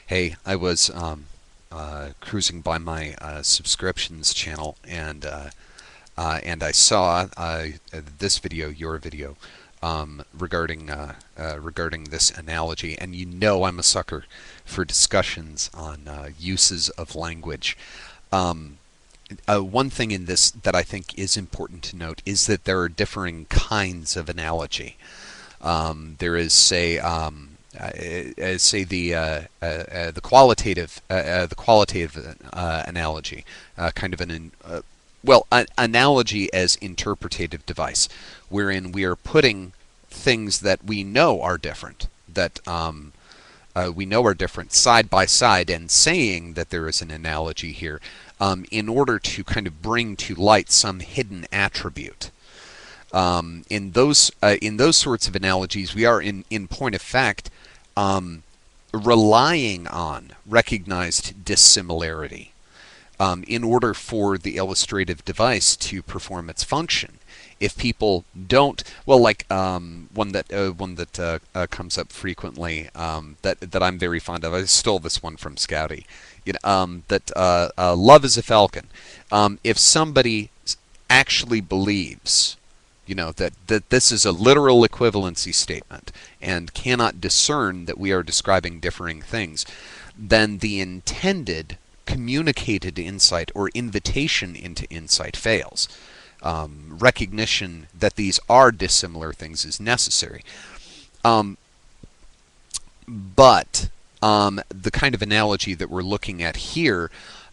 Hey, I was cruising by my subscriptions channel, and I saw this video, your video, regarding this analogy. And you know I'm a sucker for discussions on uses of language. Um, One thing in this that I think is important to note is that there are differing kinds of analogy. There is, say the qualitative analogy, kind of an analogy as interpretative device, wherein we are putting things that we know are different, side by side, and saying that there is an analogy here, in order to kind of bring to light some hidden attribute. In those sorts of analogies, we are in point of fact relying on recognized dissimilarity in order for the illustrative device to perform its function. If people don't, well, like one that comes up frequently, that I'm very fond of. I stole this one from Scouty. That love is a falcon. If somebody actually believes, that this is a literal equivalency statement and cannot discern that we are describing differing things, then the intended communicated insight or invitation into insight fails. Recognition that these are dissimilar things is necessary. But the kind of analogy that we're looking at here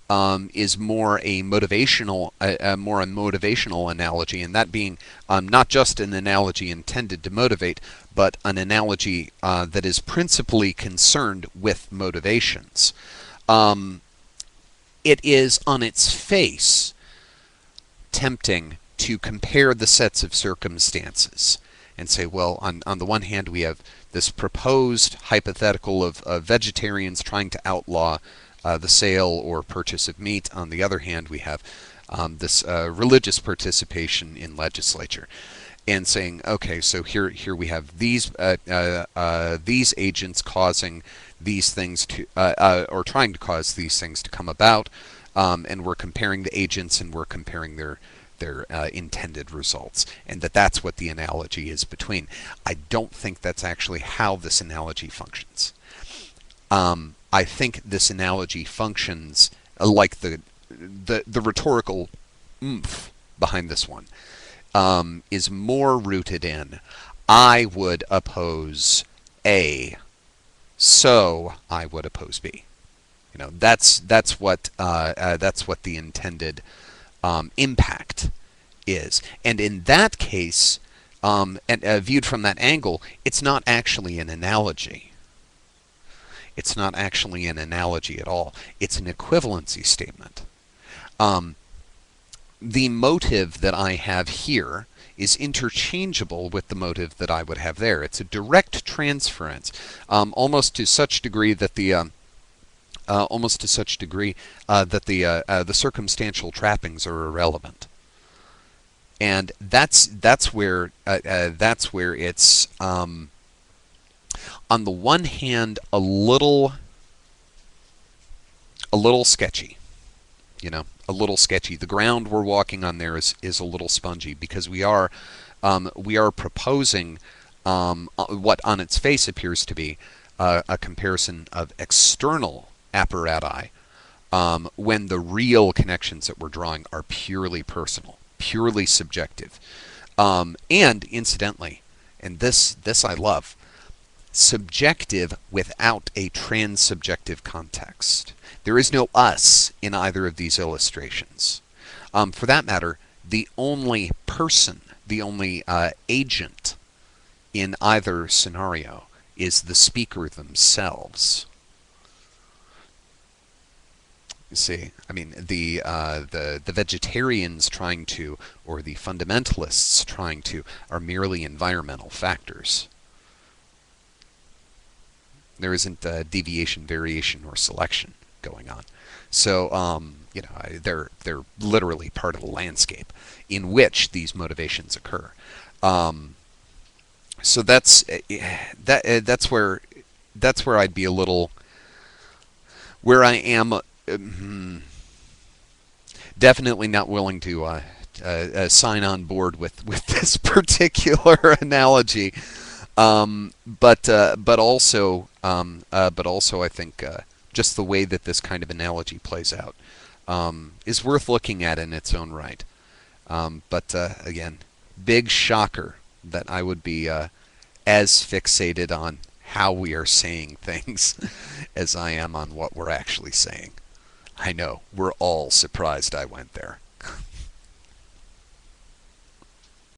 is more a motivational analogy, and that being not just an analogy intended to motivate, but an analogy that is principally concerned with motivations. It is on its face tempting to compare the sets of circumstances and say, well, on the one hand, we have this proposed hypothetical of vegetarians trying to outlaw the sale or purchase of meat. On the other hand, we have this religious participation in legislature, and saying, okay, so here we have these agents causing these things to, or trying to cause these things to come about, and we're comparing the agents and we're comparing their intended results, and that's what the analogy is between. I don't think that's actually how this analogy functions. I think this analogy functions like the rhetorical oomph behind this one is more rooted in I would oppose A, so I would oppose B. That's what the intended impact is, and in that case, and viewed from that angle, it's not actually an analogy. It's not actually an analogy at all. It's an equivalency statement. The motive that I have here is interchangeable with the motive that I would have there. It's a direct transference, almost to such degree that the circumstantial trappings are irrelevant. And that's where it's on the one hand a little sketchy. A little sketchy. The ground we're walking on there is a little spongy, because we are proposing what on its face appears to be a comparison of external apparati, when the real connections that we're drawing are purely personal, purely subjective, and incidentally, and this I love, subjective without a transsubjective context. There is no us in either of these illustrations. For that matter, the only person, the only agent in either scenario is the speaker themselves. You see, I mean, the vegetarians trying to, or the fundamentalists trying to, are merely environmental factors. There isn't deviation, variation, or selection going on. So, they're literally part of the landscape in which these motivations occur. So that's where I'd be a little where I am definitely not willing to sign on board with this particular analogy. But also, I think just the way that this kind of analogy plays out is worth looking at in its own right. But again, big shocker that I would be as fixated on how we are saying things as I am on what we're actually saying. I know, we're all surprised I went there.